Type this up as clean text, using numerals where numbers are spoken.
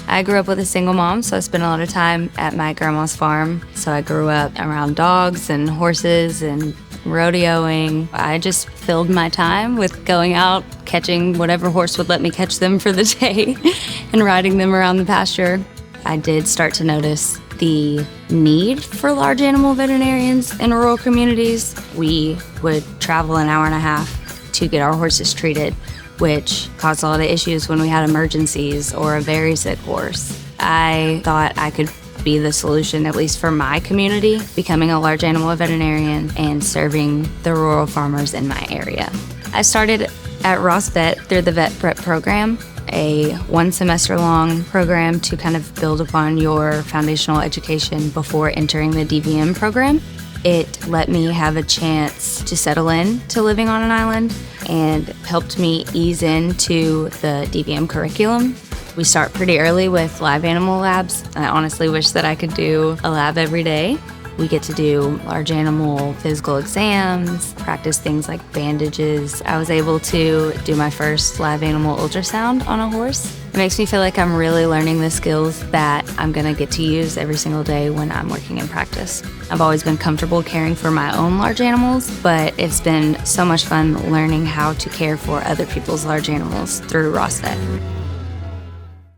I grew up with a single mom, so I spent a lot of time at my grandma's farm. So I grew up around dogs and horses and rodeoing. I just filled my time with going out, catching whatever horse would let me catch them for the day and riding them around the pasture. I did start to notice the need for large animal veterinarians in rural communities. We would travel an hour and a half to get our horses treated, which caused a lot of issues when we had emergencies or a very sick horse. I thought I could be the solution, at least for my community, becoming a large animal veterinarian and serving the rural farmers in my area. I started at Ross Vet through the Vet Prep program, a 1 semester long program to kind of build upon your foundational education before entering the DVM program. It let me have a chance to settle in to living on an island and helped me ease into the DVM curriculum. We start pretty early with live animal labs. I honestly wish that I could do a lab every day. We get to do large animal physical exams, practice things like bandages. I was able to do my first live animal ultrasound on a horse. It makes me feel like I'm really learning the skills that I'm gonna get to use every single day when I'm working in practice. I've always been comfortable caring for my own large animals, but it's been so much fun learning how to care for other people's large animals through Ross Vet.